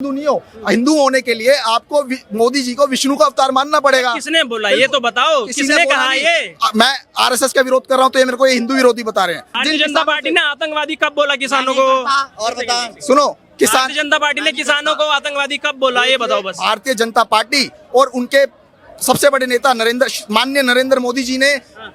हिंदू नहीं हो, हिंदू होने के लिए आपको मोदी जी को विष्णु का अवतार मानना पड़ेगा। किसने बोला ये तो बताओ, किसने कहा ये? मैं आरएसएस का विरोध कर रहा हूँ तो ये मेरे को ये हिंदू विरोधी बता रहे हैं। भारतीय जनता पार्टी ने आतंकवादी कब बोला किसानों को? और बता सुनो, किसान भारतीय जनता पार्टी ने किसानों को आतंकवादी कब बोला ये बताओ बस। भारतीय जनता पार्टी और उनके सबसे बड़े नेता माननीय नरेंद्र मोदी जी ने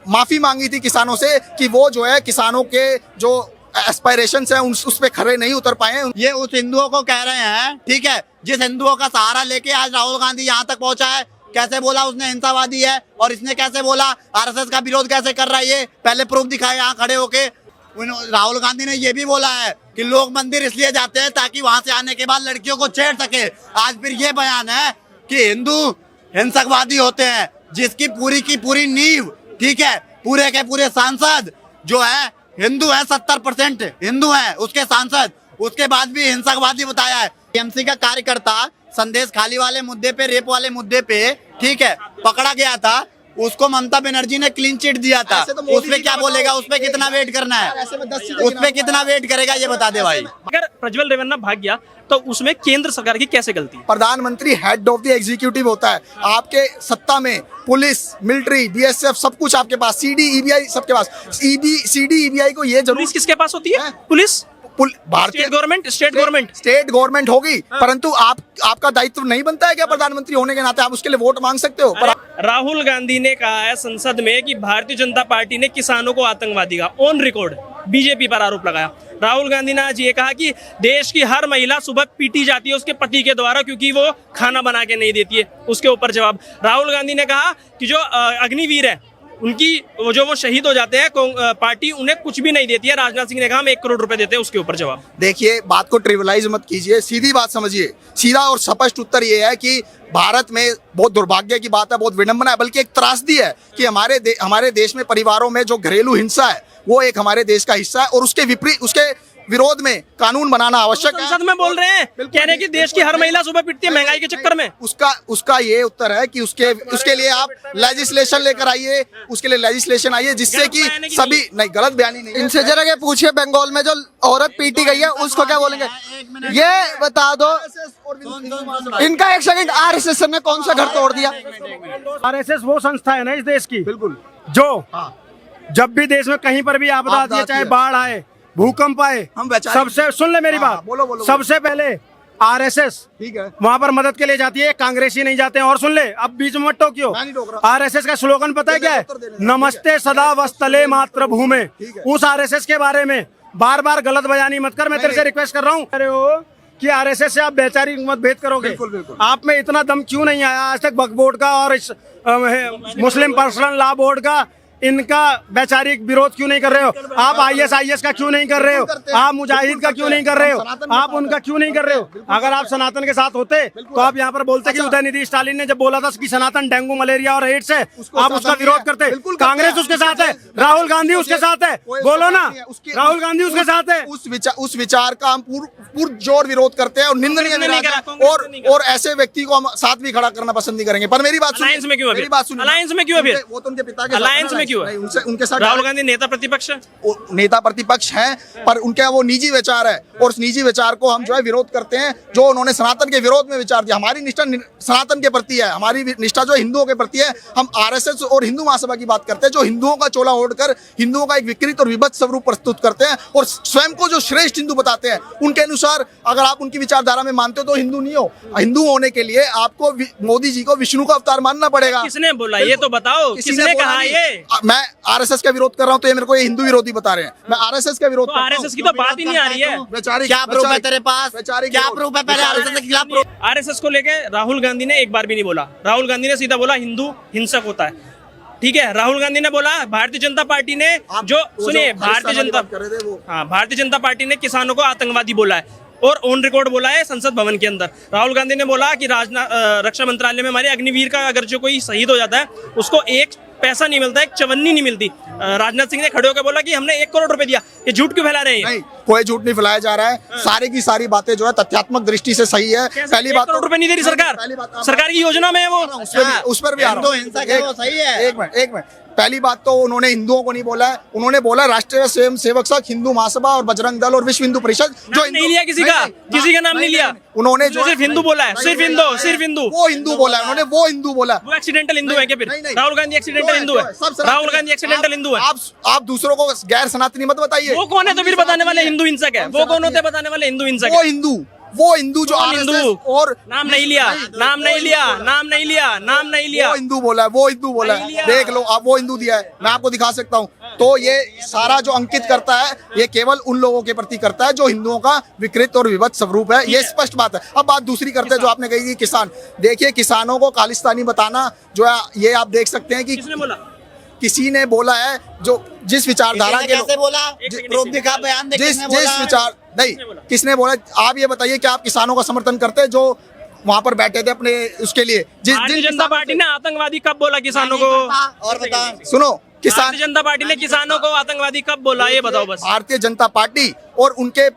माफी मांगी थी किसानों से कि वो जो है किसानों के जो एस्पायरेशंस हैं उस पे खरे नहीं उतर पाए हैं। ये उस हिंदुओं को कह रहे हैं, ठीक है, जिस हिंदुओं का सहारा लेके आज राहुल गांधी यहाँ तक पहुंचा है। कैसे बोला उसने हिंसावादी है, और इसने कैसे बोला आरएसएस का विरोध कैसे कर रहा है? ये पहले प्रूफ दिखाए यहाँ खड़े होके। राहुल गांधी ने ये भी बोला है कि लोग मंदिर इसलिए जाते हैं ताकि वहां से आने के बाद लड़कियों को छेड़ सके। आज फिर ये बयान है कि हिंदू हिंसकवादी होते हैं, जिसकी पूरी की पूरी नींव, ठीक है, पूरे के पूरे सांसद जो है हिंदू है, 70% हिंदू है उसके सांसद, उसके बाद भी हिंसकवादी बताया है। टीएमसी का कार्यकर्ता संदेश खाली वाले मुद्दे पे, रेप वाले मुद्दे पे, ठीक है, पकड़ा गया था, उसको ममता बनर्जी ने क्लीन चिट दिया था। उस पे क्या बोलेगा? उस पे कितना वेट करना है? उस पे कितना वेट करेगा ये बता दे भाई। अगर प्रज्वल रेवन्ना भाग गया तो उसमें केंद्र सरकार की कैसे गलती? प्रधानमंत्री हेड ऑफ द एग्जीक्यूटिव होता है। आपके सत्ता में पुलिस, मिलिट्री, बीएसएफ सब कुछ आपके पास, सीडी ईबीआई सबके पास। सीडी ईबीआई को ये जरूर पुलिस किसके पास होती है? पुलिस भारतीय स्टेट गवर्नमेंट होगी, परंतु आपका दायित्व नहीं बनता है क्या प्रधानमंत्री होने के नाते? आप उसके लिए वोट मांग सकते हो। राहुल गांधी ने कहा है संसद में कि भारतीय जनता पार्टी ने किसानों को आतंकवादी का ऑन रिकॉर्ड बीजेपी पर आरोप लगाया। राहुल गांधी ने आज ये कहा कि देश की हर महिला सुबह पीटी जाती है उसके पति के द्वारा क्योंकि वो खाना बना के नहीं देती है। उसके ऊपर जवाब राहुल गांधी ने कहा कि जो अग्निवीर है उनकी वो शहीद हो जाते हैं, पार्टी उन्हें कुछ भी नहीं देती है। राजनाथ सिंह ने कहा हम 1 करोड़ रुपए देते हैं, उसके ऊपर जवाब। देखिए, बात को ट्रिविलाइज मत कीजिए, सीधी बात समझिए। सीधा और स्पष्ट उत्तर ये है कि भारत में बहुत दुर्भाग्य की बात है, बहुत विडंबना है, बल्कि एक त्रासदी है कि हमारे देश में परिवारों में जो घरेलू हिंसा है वो एक हमारे देश का हिस्सा है, और उसके विरोध में कानून बनाना आवश्यक है। संसद में बोल रहे हैं, कह रहे हैं कि देश की हर महिला सुबह पिटती है महंगाई के चक्कर में। उसका ये उत्तर है कि उसके लिए आप लेजिस्लेशन लेकर आइए, उसके लिए लेजिस्लेशन आइए जिससे कि सभी नहीं, गलत बयानी नहीं। इनसे जरा ये पूछिए, बंगाल में जो औरत पीटी गई है उसको क्या बोलेंगे? ये बता दो इनका। एक सेकंड, आरएसएस ने कौन सा घर तोड़ दिया? आरएसएस वो संस्था है ना इस देश की, बिल्कुल, जो जब भी देश में कहीं पर भी आपदा आती है, चाहे बाढ़ आए, भूकंप आए, सबसे सुन ले मेरी बात, बोलो। सबसे पहले आरएसएस ठीक है वहाँ पर मदद के लिए जाती है, कांग्रेसी नहीं जाते हैं। और सुन ले, अब बीच में मत टोकियो। आरएसएस का स्लोगन पता है क्या है? नमस्ते सदा वस्तले मातृभूमि। उस आरएसएस के बारे में बार बार गलत बयानी मत कर। मैं तेरे से रिक्वेस्ट कर रहा हूँ, अरे हो कि आरएसएस से आप वैचारिक मतभेद करोगे। बिल्कुल। आप में इतना दम क्यों नहीं आया आज तक? वक्फ बोर्ड का और मुस्लिम पर्सनल लॉ बोर्ड का इनका वैचारिक विरोध क्यों नहीं कर रहे हो? आप आईएसआईएस का क्यों नहीं कर रहे हो? आप मुजाहिद का क्यों नहीं कर रहे हो? आप उनका क्यों नहीं कर रहे हो? अगर आप सनातन के साथ होते तो आप यहाँ पर बोलते कि उदयनिधि स्टालिन ने जब बोला था कि सनातन डेंगू, मलेरिया और एड्स है, आप उसका विरोध करते। कांग्रेस उसके साथ है, राहुल गांधी उसके साथ है, बोलो ना, राहुल गांधी उसके साथ है। उस विचार का हम पुरजोर विरोध करते हैं और निंदनीय और ऐसे व्यक्ति को हम साथ भी खड़ा करना पसंद नहीं करेंगे। पर मेरी बात सुनिए, मेरी बात सुनिए, अलायंस में क्यों है? वो तो उनके पिता के अलायंस में उनके साथ राहुल गांधी नेता प्रतिपक्ष हैं, पर उनका वो निजी विचार है और उस निजी विचार को हम जो है विरोध करते हैं। जो उन्होंने सनातन के विरोध में विचार दिया, हमारी निष्ठा सनातन के प्रति है, हमारी निष्ठा जो हिंदुओं के प्रति है। हम आरएसएस और हिंदू महासभा की बात करते हैं, जो हिंदुओं का चोला ओढ़कर हिंदुओं का एक विकृत और विभत्स स्वरूप प्रस्तुत करते हैं और स्वयं को जो श्रेष्ठ हिंदू बताते हैं। उनके अनुसार अगर आप उनकी विचारधारा में मानते हो तो हिंदू नहीं हो। हिंदू होने के लिए आपको मोदी जी को विष्णु का अवतार मानना पड़ेगा। किसने बोला ये तो बताओ, किसने कहा ये? मैं आरएसएस का विरोध कर रहा हूँ तो ये मेरे को ये हिंदू विरोधी बता रहे हैं। मैं आरएसएस का विरोध, आरएसएस की तो बात ही नहीं आ रही है। क्या प्रूफ है तेरे पास? क्या प्रूफ है? पहले आरएसएस के खिलाफ प्रूफ। आरएसएस को लेके राहुल गांधी ने एक बार भी नहीं बोला। राहुल गांधी ने सीधा बोला हिंदू हिंसक होता है, ठीक है। राहुल गांधी ने बोला भारतीय जनता पार्टी ने भारतीय जनता पार्टी ने किसानों को आतंकवादी बोला है और ऑन रिकॉर्ड बोला है संसद भवन के अंदर। राहुल गांधी ने बोला कि रक्षा मंत्रालय में हमारे अग्निवीर का अगर जो कोई शहीद हो जाता है उसको 1 पैसा नहीं मिलता, 1 चवन्नी नहीं मिलती। राजनाथ सिंह ने खड़े होकर बोला कि हमने 1 करोड़ रुपए दिया। ये झूठ क्यों फैला रहे हैं? नहीं, कोई झूठ नहीं फैलाया जा रहा है। सारी की सारी बातें जो है तथ्यात्मक दृष्टि से सही है। पहली बात, 1 करोड़ रुपए नहीं दे रही सरकार, सरकार की योजना में है वो। उस पर भी आ रहा हूं। हिंसा है वो सही है। एक मिनट, पहली बात तो उन्होंने हिंदुओं को नहीं बोला है, उन्होंने बोला राष्ट्रीय स्वयं सेवक संघ, हिंदू महासभा और बजरंग दल और विश्व हिंदू परिषद। जो नहीं लिया किसी का, किसी का नाम नहीं लिया उन्होंने, जो सिर्फ हिंदू बोला है, सिर्फ हिंदू वो हिंदू बोला है उन्होंने, वो हिंदू बोला। वो एक्सीडेंटल हिंदू है क्या फिर? नहीं। राहुल गांधी एक्सीडेंटल हिंदू है, राहुल गांधी एक्सीडेंटल हिंदू है। आप दूसरों को गैर सनातनी मत बताइए। वो कौन है तो फिर बताने वाले हिंदू हिंसक है? वो कौन होते हैं बताने वाले हिंदू हिंसक? वो हिंदू जो हिंदू और नाम नहीं लिया, नाम नहीं लिया। वो हिंदू बोला है, नहीं लिया। देख लो आप, वो हिंदू दिया है, मैं आपको दिखा सकता हूँ। तो ये सारा जो अंकित करता है, ये केवल उन लोगों के प्रति करता है जो हिंदुओं का विकृत और विभत्स स्वरूप है, ये स्पष्ट बात है। अब बात दूसरी करते हैं जो आपने कही कि किसान, देखिए किसानों को खालिस्तानी बताना जो है, ये आप देख सकते हैं कि किसने बोला? किसी ने बोला है, जो जिस विचारधारा के कैसे बोला? प्रूफ दिखा, बयान दे, जिस किसने बोला? विचार नहीं, किसने बोला? आप ये बताइए कि आप किसानों का समर्थन करते हैं जो वहां पर बैठे थे अपने उसके लिए? भारतीय जनता पार्टी ने आतंकवादी कब बोला किसानों को? और बता, सुनो, किसान, भारतीय जनता पार्टी ने किसानों को आतंकवादी कब बोला, ये बताओ बस। भारतीय जनता पार्टी और उनके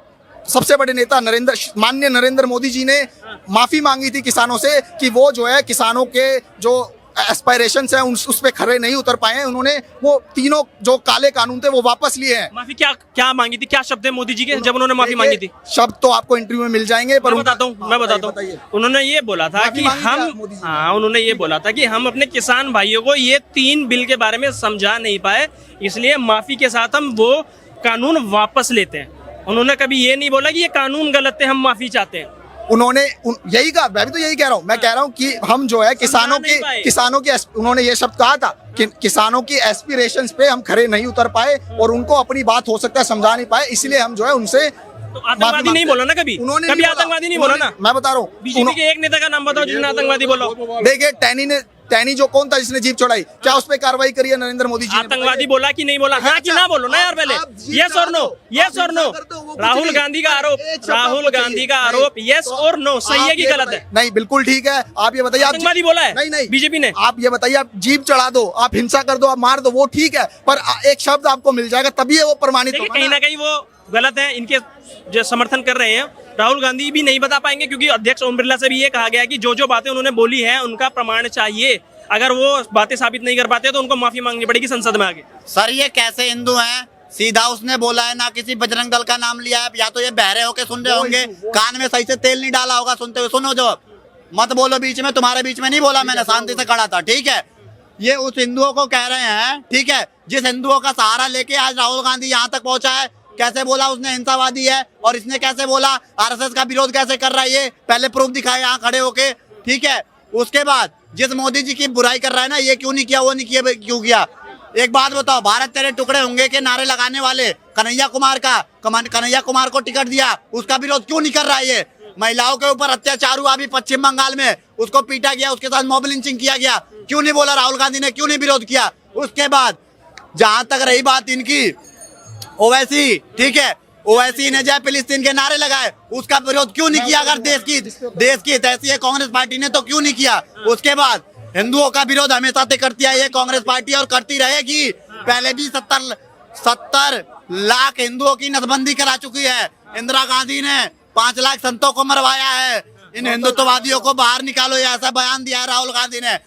सबसे बड़े नेता माननीय नरेंद्र मोदी जी ने माफी मांगी थी किसानों से कि वो जो है किसानों के जो एस्पायरेशंस हैं उस पे खरे नहीं उतर पाए हैं। उन्होंने वो तीनों जो काले कानून थे वो वापस लिए हैं। माफी क्या मांगी थी? क्या शब्द है मोदी जी के जब उन्होंने माफी मांगी थी? शब्द तो आपको इंटरव्यू में मिल जाएंगे, पर मैं बताता हूँ। बताइए। उन्होंने ये बोला था कि उन्होंने ये बोला था कि हम अपने किसान भाइयों को ये 3 बिल के बारे में समझा नहीं पाए, इसलिए माफी के साथ हम वो कानून वापस लेते हैं। उन्होंने कभी ये नहीं बोला कि ये कानून गलत है, हम माफी चाहते हैं। उन्होंने यही कहा, मैं भी तो यही कह रहा हूँ। मैं कह रहा हूँ कि हम जो है किसानों की उन्होंने ये शब्द कहा था कि किसानों की एस्पिरेशंस पे हम खरे नहीं उतर पाए और उनको अपनी बात हो सकता है समझा नहीं पाए, इसलिए हम जो है उनसे तो आतंकवादी नहीं बोला ना कभी? उन्होंने कभी आतंकवादी नहीं बोला ना? मैं बता रहा हूँ। बीजेपी के एक नेता का नाम बताओ जिसने आतंकवादी बोला। देखिए टैनी जो कौन था जिसने जीप चढ़ाई, क्या उस पर कार्रवाई करी है नरेंद्र मोदी जी ने? आतंकवादी बोला कि नहीं बोला? हाँ कि ना बोलो ना यार पहले। यस और नो, यस और नो। राहुल गांधी का आरोप यस और नो, सही है कि गलत है? नहीं, बिल्कुल ठीक है। आप ये बताइए, आतंकवादी बोला है? नहीं बीजेपी ने। आप ये बताइए, आप जीप चढ़ा दो, आप हिंसा कर दो, आप मार दो, वो ठीक है, पर एक शब्द आपको मिल जाएगा तभी वो प्रमाणित होगा। कहीं ना कहीं वो गलत है, इनके जो समर्थन कर रहे हैं राहुल गांधी भी नहीं बता पाएंगे, क्योंकि अध्यक्ष ओम बिरला से भी ये कहा गया है कि जो बातें उन्होंने बोली है उनका प्रमाण चाहिए। अगर वो बातें साबित नहीं कर पाते तो उनको माफी मांगनी पड़ेगी संसद में आगे। सर ये कैसे हिंदू हैं? सीधा उसने बोला है, ना किसी बजरंग दल का नाम लिया है। या तो ये बहरे होके सुन रहे होंगे, कान में सही से तेल नहीं डाला होगा सुनते हुए। सुनो, जो मत बोलो बीच में, तुम्हारे बीच में नहीं बोला मैंने, शांति से खड़ा था, ठीक है? ये उस हिंदुओं को कह रहे हैं, ठीक है, जिस हिंदुओं का सहारा लेके आज राहुल गांधी यहाँ तक पहुंचा है। कैसे बोला उसने हिंसावादी है, और इसने कैसे बोला आरएसएस का विरोध कैसे कर रहा है, ये पहले प्रूफ दिखाए यहाँ खड़े होके, ठीक है? उसके बाद जिस मोदी जी की बुराई कर रहा है ना, ये क्यों नहीं किया, वो नहीं किया, क्यों किया? एक बात बताओ, भारत तेरे टुकड़े होंगे के नारे लगाने वाले कन्हैया कुमार को टिकट दिया, उसका विरोध क्यों नहीं कर रहा है? ये महिलाओं के ऊपर अत्याचार हुआ अभी पश्चिम बंगाल में, उसको पीटा गया, उसके साथ मॉब लिंचिंग किया गया, क्यों नहीं बोला राहुल गांधी ने, क्यों नहीं विरोध किया? उसके बाद जहां तक रही बात इनकी ओवैसी, ठीक है, ओवैसी ने जय फिलिस्तीन के नारे लगाए, उसका विरोध क्यों नहीं किया? अगर देश की तैसी है कांग्रेस पार्टी ने तो क्यों नहीं किया? उसके बाद हिंदुओं का विरोध हमेशा से करती है ये कांग्रेस पार्टी और करती रहेगी। पहले भी 70 लाख हिंदुओं की नसबंदी करा चुकी है। इंदिरा गांधी ने 5 लाख संतों को मरवाया है। इन हिंदुत्ववादियों को बाहर निकालो, ऐसा बयान दिया है राहुल गांधी ने।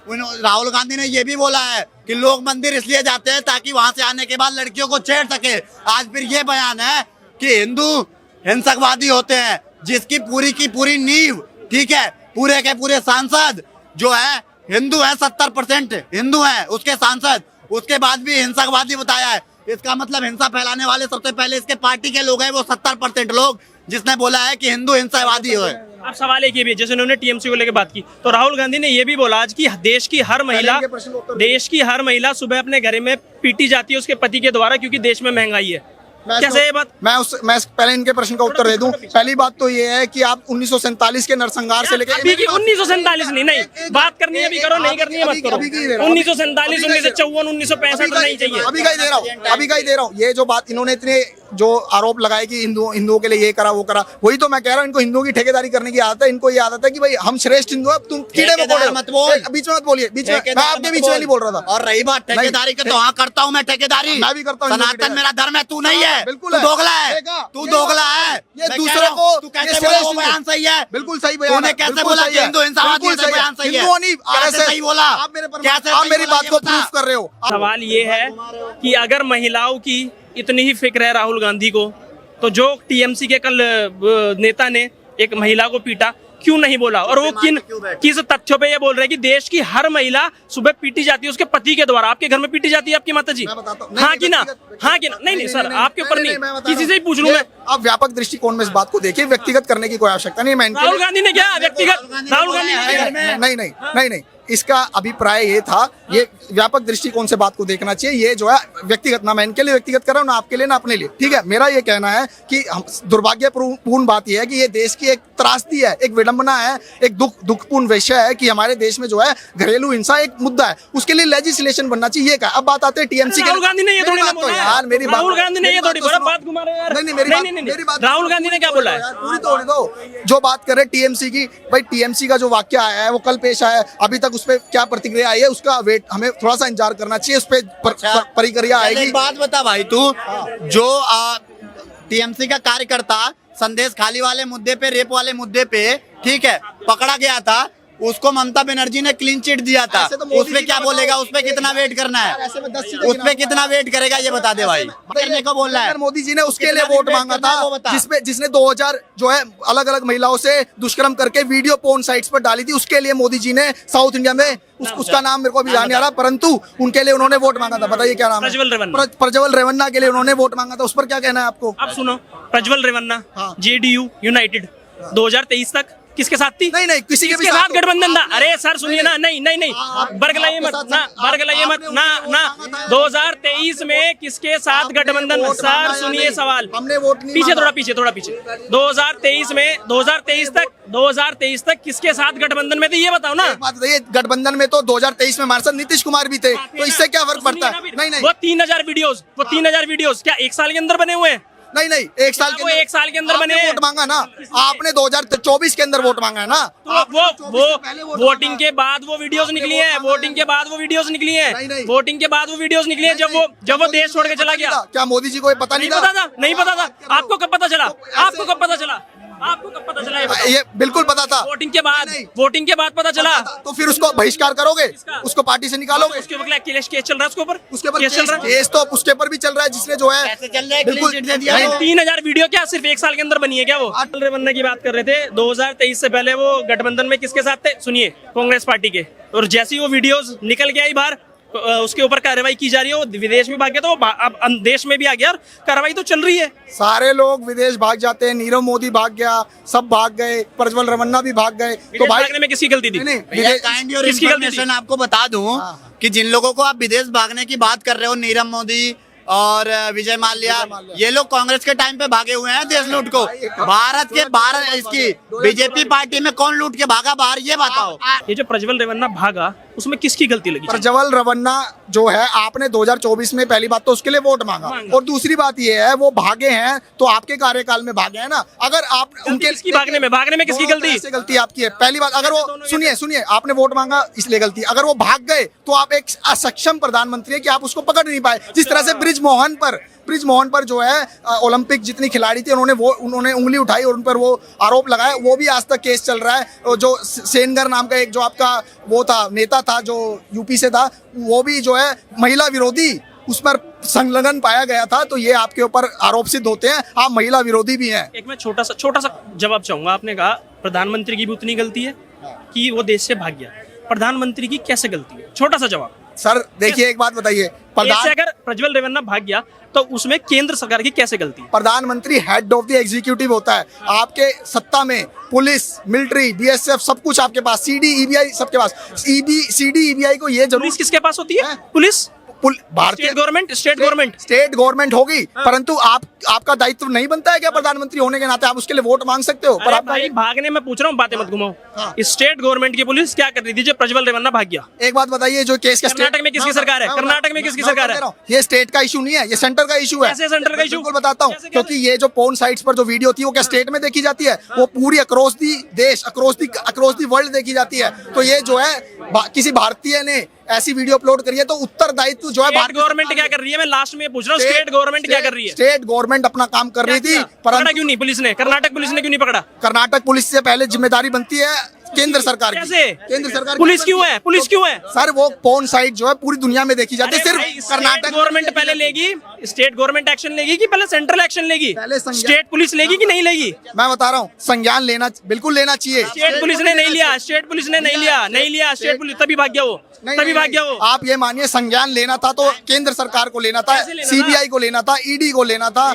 राहुल गांधी ने ये भी बोला है कि लोग मंदिर इसलिए जाते हैं ताकि वहां से आने के बाद लड़कियों को छेड़ सके। आज फिर ये बयान है कि हिंदू हिंसकवादी होते हैं, जिसकी पूरी की पूरी नींव, ठीक है, पूरे के पूरे सांसद जो है हिंदू है, 70% हिंदू हैं उसके सांसद, उसके बाद भी हिंसकवादी बताया है। इसका मतलब हिंसा फैलाने वाले सबसे पहले इसके पार्टी के लोग हैं, वो 70% लोग, जिसने बोला है कि हिंदू हिंसावादी है। अब सवाल एक ये भी है, जैसे उन्होंने टीएमसी को लेकर बात की, तो राहुल गांधी ने ये भी बोला आज कि देश की हर महिला सुबह अपने घर में पीटी जाती है उसके पति के द्वारा, क्योंकि देश में महंगाई है। कैसे ये बात? मैं पहले इनके प्रश्न का उत्तर दे दूं। पहली बात तो ये है कि आप 1947 के नरसंहार से लेकर अभी की 1947 नहीं बात करनी है, अभी करो, नहीं करनी है मत करो। 1947, 1954, 1965 नहीं चाहिए। अभी का ही दे रहा हूँ। ये जो बात इन्होंने इतने जो आरोप लगाए कि हिंदुओं के लिए ये करा वो करा, वही तो मैं कह रहा हूँ, इनको हिंदुओं की ठेकेदारी करने की आदत है। इनको ये आदत है कि भाई हम श्रेष्ठ हिंदू हैं, तुम कीड़े मकोड़े मत बोल। बीच में मत बोलिए, बीच में मैं आपके बीच में नहीं बोल रहा था। और रही बात ठेकेदारी की, तो हाँ करता हूँ मैं ठेकेदारी, मैं भी करता हूँ। सनातन मेरा धर्म है, तू नहीं है, बिल्कुल तू है। दोगला है, देखा? तू ये दोगला बात है। ये मैं दूसरे कह रहा हूँ, को तू ये कैसे श्रेष्ठ बोला वो बयान सही है, बिल्कुल सही बयान तूने है, कैसे बिल्कुल बोला सही कि है, हिंदू हिंसावादी बिल्कुल है, बयान सही है, हिंदुओं नहीं, कैसे सही बोला, आप मेरे पर कैसे आप सही मेरी बोला, बात ये को बता। प्रूफ कर रहे हो। सवाल ये है कि अगर महिलाओं की इतनी ही फिक्र है राहुल गांधी को, तो जो टीएमसी के कल नेता ने एक महिला को पीटा, क्यों नहीं बोला? और वो किस तथ्यों पे ये बोल रहे हैं कि देश की हर महिला सुबह पीटी जाती है उसके पति के द्वारा? आपके घर में पीटी जाती है आपकी माता जी? मैं बताता हूँ। हाँ कि ना? हाँ कि ना? नहीं सर, आपके ऊपर नहीं, किसी से ही पूछ लूं मैं। आप व्यापक दृष्टिकोण में इस बात को देखिए, व्यक्तिगत करने की कोई आवश्यकता नहीं है। मैं इनके राहुल लिए- गांधी ने क्या व्यक्तिगत, राहुल गांधी ने क्या? नहीं, इसका अभिप्राय ये था, ये व्यापक दृष्टिकोण से बात को देखना चाहिए। ये जो है व्यक्तिगत, ना मैं इनके लिए व्यक्तिगत कर रहा हूँ, ना आपके लिए, ना अपने लिए, ठीक है। मेरा ये कहना है कि दुर्भाग्यपूर्ण बात यह है कि ये देश की एक त्रासदी है, एक विडंबना है, एक दुखपूर्ण विषय है कि हमारे देश में जो है घरेलू हिंसा एक मुद्दा है, उसके लिए लेजिस्लेशन बनना चाहिए। क्या अब बात आते हैं टीएमसी के, राहुल गांधी ने ये थोड़ी ना बोला यार, मेरी बात, राहुल गांधी ने ये थोड़ी बोला, बात घुमा रहे हो यार। नहीं, मेरी बात राहुल गांधी ने क्या बोला है? पूरी तो होने दो। जो बात कर रहे टीएमसी की, भाई टीएमसी का जो वाक्य आया है वो कल पेश आया है, अभी तक उस पर क्या प्रतिक्रिया आई है उसका वेट हमें थोड़ा सा इंतजार करना चाहिए। उस पर प्रतिक्रिया आएगी। एक बात बता भाई, तू जो टीएमसी का कार्यकर्ता संदेश खाली वाले मुद्दे पे, रेप वाले मुद्दे पे, ठीक है, पकड़ा गया था, उसको ममता बनर्जी ने क्लीन चिट दिया था, ऐसे तो मोदी उसपे जी क्या का बोलेगा? तो- उसपे कितना वेट करना है? ऐसे में 10 चीजें उसपे गिनाऊंगा। कितना वेट करेगा ये बता दे भाई। करने को बोल रहा है, मोदी जी ने उसके कितना लिए वोट वेट मांगा करना है वो था, बता। जिसने 2000 जो है अलग अलग महिलाओं से दुष्कर्म करके वीडियो पोर्न साइट्स पर डाली थी, उसके लिए मोदी जी ने साउथ इंडिया में उसका नाम मेरे को अभी याद नहीं आ रहा, परंतु उनके लिए उन्होंने वोट मांगा था। बताइए क्या नाम है? प्रज्वल रेवन्ना। प्रज्वल रेवन्ना के लिए उन्होंने वोट मांगा था। उस पर क्या कहना है आपको? अब सुनो, प्रज्वल रेवन्ना हाँ। जेडीयू यूनाइटेड 2023 तक किसके साथ थी? नहीं, किसी के भी किसके साथ साथ गठबंधन था? आपने- अरे सर सुनिए ना, नहीं बरगलाइए मत ना, बरगलाइए मत ना। 2023 में किसके साथ आपने गठबंधन? वोट मांगा सर या सुनिए नहीं? सवाल, हमने वोट नहीं पीछे मांगा। थोड़ा पीछे 2023 में 2023 तक किसके साथ गठबंधन में थे ये बताओ ना। एक बात बताइए, गठबंधन में तो 2023 में हमारे साथ नीतीश कुमार भी थे, तो इससे क्या फर्क पड़ता है? नहीं, वो 3000 वीडियोस क्या एक साल के अंदर बने हुए हैं? नहीं, एक साल वो एक साल के अंदर आपने बने हैं। वोट मांगा ना, आपने 2024 के अंदर वोट मांगा है ना। तो वो वोटिंग के बाद वो वीडियोस निकली हैं, वोटिंग के बाद वो वीडियोस निकली हैं, नहीं। वोटिंग के बाद वो वीडियोस निकली हैं जब वो देश छोड़ के चला गया। क्या मोदी जी को ये पता नहीं नहीं पता था, नहीं पता था। आपको कब पता चला? आपको कब पता चला? आपको कब पता चला? ये बताओ। ये बिल्कुल पता था। वोटिंग के बाद, नहीं। वोटिंग के बाद पता चला। तो फिर उसको बहिष्कार करोगे, उसको पार्टी से निकालोगे? उसके ऊपर केस चल रहा है, उसके ऊपर उसके ऊपर केस चल रहा है। केस तो उसके ऊपर भी चल रहा है, जिसने जो है कैसे चल रहा है? बिल्कुल क्लीन चिट दे दिया नहीं, वो। 3000 वीडियो क्या सिर्फ एक साल के अंदर बनी है क्या? वो अटल रेवन्ना की बात कर रहे थे। 2023 से पहले वो गठबंधन में किसके साथ थे? सुनिए, कांग्रेस पार्टी के। और जैसे ही वो वीडियोस निकल के आई बाहर, उसके ऊपर कार्रवाई की जा रही है। वो विदेश में भाग गया, तो वो अब देश में भी आ गया और कार्रवाई तो चल रही है। सारे लोग विदेश भाग जाते हैं, नीरव मोदी भाग गया, सब भाग गए, प्रज्वल रमन्ना भी भाग गए, तो भाई भागने में किसकी गलती थी? नहीं, भैया विदेश- काइंड योर किसकी गलती थी? इन्फॉर्मेशन आपको बता दूं कि जिन लोगों को आप विदेश भागने की बात कर रहे हो, नीरव मोदी और विजय माल्या, ये लोग कांग्रेस के टाइम पे भागे हुए हैं देश लूट को। भारत इसकी बीजेपी पार्टी में कौन लूट के भागा बाहर, ये बताओ। ये जो प्रज्वल रेवन्ना भागा, उसमें किसकी गलती लगी? प्रज्वल रमन्ना जो है, आपने 2024 में पहली बात तो उसके लिए वोट मांगा, और दूसरी बात ये है वो भागे हैं तो आपके कार्यकाल में भागे हैं ना। अगर आप उनके किसकी भागने में किसकी दोनों गलती? तरह से गलती आपकी है। पहली बात, अगर वो सुनिए आपने वोट मांगा इसलिए गलती, अगर वो भाग गए तो आप एक असक्षम प्रधानमंत्री है कि आप उसको पकड़ नहीं पाए। जिस तरह से ब्रिज मोहन पर जो है ओलंपिक जितनी खिलाड़ी थी उन्होंने उंगली उठाई और उन पर वो आरोप लगाए, वो भी आज तक केस चल रहा है। और जो सेनगर नाम का एक जो आपका वो था, नेता था जो यूपी से था, वो भी जो है महिला विरोधी, उस पर संलग्न पाया गया था। तो ये आपके ऊपर आरोप सिद्ध होते हैं, आप महिला विरोधी भी हैं। एक मैं छोटा सा जवाब चाहूंगा। आपने कहा प्रधानमंत्री की भी उतनी गलती है कि वो देश से भाग गया। प्रधानमंत्री की कैसे गलती है? छोटा सा जवाब सर देखिए, एक बात बताइए, ऐसे अगर प्रज्वल रेवन्ना भाग गया तो उसमें केंद्र सरकार की कैसे गलती? प्रधानमंत्री हेड ऑफ द एग्जीक्यूटिव होता है। आपके सत्ता में पुलिस, मिलिट्री, बीएसएफ सब कुछ आपके पास, सीडी ईबीआई सबके पास। सीडी ईबीआई को ये जरूर पुलिस किसके पास होती है? पुलिस भारतीय स्टेट गवर्नमेंट होगी, परंतु आपका दायित्व नहीं बनता है क्या प्रधानमंत्री होने के नाते? आप उसके लिए वोट मांग सकते हो, पर आप भाई भागने में पूछ रहा हूँ, बातें मत घुमाओ। स्टेट गवर्नमेंट की पुलिस क्या कर रही थी जब प्रज्वल रेवन्ना भाग गया? एक बात बताइए, जो केस का कर्नाटक में किसकी सरकार है? कर्नाटक में किसकी सरकार है? ये स्टेट का इशू नहीं है, ये सेंटर का इशू है। कैसे सेंटर का इशू? बिल्कुल बताता हूँ, क्योंकि ये जो पोर्न साइट्स पर जो वीडियो थी वो क्या स्टेट में देखी जाती है? वो पूरी अक्रॉस दी देश, अक्रॉस दी वर्ल्ड देखी जाती है। तो ये जो है किसी भारतीय ने ऐसी वीडियो अपलोड करी है तो उत्तरदायित्व जो है भारत गवर्नमेंट क्या कर रही है? मैं लास्ट में पूछ रहा हूँ, स्टेट गवर्नमेंट क्या कर रही है? स्टेट गवर्नमेंट अपना काम कर रही थी, पकड़ा क्यों नहीं पुलिस ने? कर्नाटक पुलिस ने क्यों नहीं पकड़ा? कर्नाटक पुलिस से पहले जिम्मेदारी बनती है केंद्र सरकार की। कैसे? केंद्र सरकार पुलिस क्यों है? पुलिस क्यों है? सर वो पोर्न साइट जो है पूरी दुनिया में देखी जाती है, सिर्फ कर्नाटक गवर्नमेंट पहले लेगी, स्टेट गवर्नमेंट एक्शन लेगी कि पहले सेंट्रल एक्शन लेगी? पहले संज्ञान- स्टेट पुलिस लेगी कि नहीं लेगी? मैं बता रहा हूँ, संज्ञान लेना बिल्कुल लेना चाहिए। स्टेट पुलिस ने नहीं लिया, स्टेट पुलिस ने नहीं लिया, स्टेट पुलिस तभी भाग गया वो, तभी भाग गया वो। आप ये मानिए, संज्ञान लेना था तो केंद्र सरकार को लेना था, कैसे लेना था? सीबीआई को लेना था, ईडी को लेना था,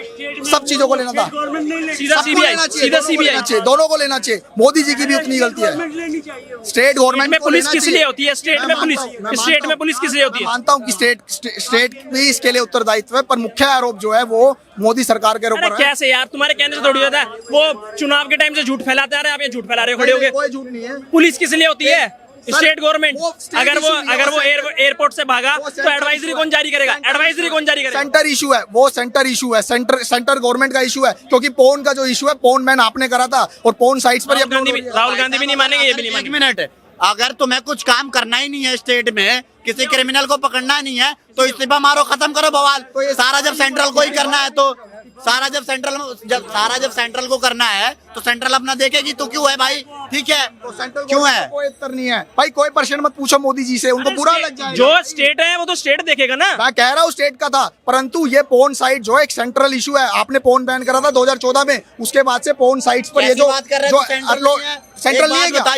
सब चीजों को लेना था। सीधा सबको सीबीआई, लेना चाहिए, सीधा दोनों को सीबीआई। लेना चाहिए, दोनों को लेना चाहिए। मोदी जी की भी उतनी गलती है। स्टेट गवर्नमेंट में को पुलिस लेना किस चाहिए। लिए होती है? स्टेट मैं में मानता पुलिस, हूँ, मैं स्टेट मानता में पुलिस किस लिए होती है? मानता हूँ कि स्टेट भी इसके लिए उत्तरदायित्व है, पर मुख्य आरोप जो है वो मोदी सरकार के अरे ऊपर है। कैसे यार, तुम्हारे कहने से थोड़ी होता है। वो चुनाव के टाइम से झूठ फैलाते आ रहे हैं, आप ये झूठ फैला रहे हो खड़े होगे। कोई झूठ नहीं है। पुलिस किस लिए होती है? Sir, state government. वो state अगर वो issue नहीं है, अगर वो वो एयरपोर्ट से भागा वो तो central एडवाइजरी issue कौन जारी करेगा? Central एडवाइजरी कौन जारी करेगा? सेंटर इशू है वो, सेंटर इशू है, सेंटर गवर्नमेंट का इशू है, क्योंकि पोर्न का जो इशू है, पोर्न बैन आपने करा था और पोर्न साइट्स पर राहुल गांधी भी नहीं मानेंगे, ये भी नहीं एक मानेंगे। मिनट, अगर तुम्हें कुछ काम करना ही नहीं है स्टेट में, किसी क्रिमिनल को पकड़ना नहीं है, तो इस्तीफा मारो, खत्म करो बवाल। तो ये सारा जब सेंट्रल को ही करना है तो सारा जब सेंट्रल को करना है तो सेंट्रल अपना देखेगी तो क्यों है भाई? ठीक है, क्यों है? कोई उत्तर नहीं है भाई, कोई प्रश्न मत पूछो मोदी जी से, उनको बुरा लग जाएगा। जो स्टेट है वो तो स्टेट देखेगा ना। मैं कह रहा हूँ स्टेट का था, परंतु ये पोर्न साइट जो है एक सेंट्रल इशू है। आपने पोर्न बैन करा था 2014 में, उसके बाद से पोर्न साइट्स पर ये कैसी जो बात कर रहे जो हो? सेंट्रल नहीं है क्या? बता,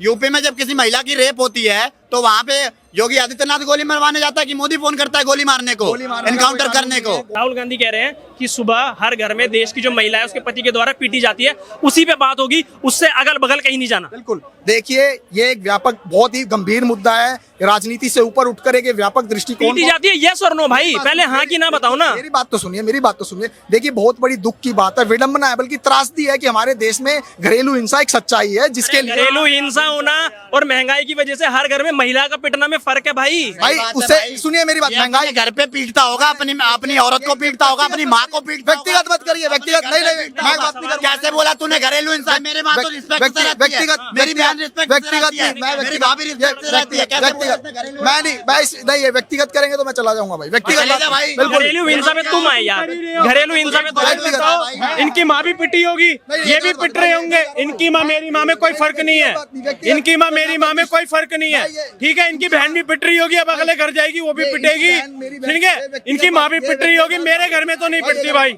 यूपी में जब किसी महिला की रेप होती है तो वहाँ पे योगी आदित्यनाथ गोली मरवाने जाता है कि मोदी फोन करता है गोली मारने को, एनकाउंटर करने को? राहुल गांधी कह रहे हैं कि सुबह हर घर में देश की जो महिला है उसके पति के द्वारा पीटी जाती है, उसी पे बात होगी, उससे अगल बगल कहीं नहीं जाना। बिल्कुल, देखिए ये एक व्यापक, बहुत ही गंभीर मुद्दा है, राजनीति से ऊपर उठकर एक व्यापक दृष्टिकोण पीटी जाती है, यस और नो भाई, पहले हाँ की ना बताओ ना। मेरी बात तो सुनिए। देखिए बहुत बड़ी दुख की बात है, विडंबना है, बल्कि त्रासदी है कि हमारे देश में घरेलू हिंसा एक सच्चाई है, जिसके लिए घरेलू हिंसा होना और महंगाई की वजह से हर घर में महिला का पिटना में फर्क है भाई। भाई उससे सुनिए मेरी बात, महंगाई घर पे पीटता होगा, अपनी औरत को पीटता होगा, अपनी माँ को पीटता होगा। व्यक्तिगत मत करिए, व्यक्तिगत नहीं, मैं बात नहीं करूंगा। कैसे बोला तूने घरेलू हिंसा? मेरे माँ तो रिस्पेक्ट से रहती है, मेरी बहन रिस्पेक्ट से रहती है, मेरी भाभी रिस्पेक्ट से रहती है। कैसे बोला तूने घरेलू? मैं नहीं, ये व्यक्तिगत करेंगे तो मैं चला जाऊंगा भाई, व्यक्तिगत भाई, बिल्कुल। घरेलू हिंसा में तुम आए यार, घरेलू हिंसा में व्यक्तिगत इनकी माँ भी पिटी होगी, ये भी पिट रहे होंगे। इनकी माँ मेरी माँ में कोई फर्क नहीं है, इनकी माँ मेरी माँ में कोई फर्क नहीं है। ठीक है, इनकी बहन भी पिट रही होगी, अब अगले घर जाएगी वो भी पिटेगी। ठीक है, इनकी माँ भी पिट रही होगी, मेरे घर में तो नहीं पिटती भाई।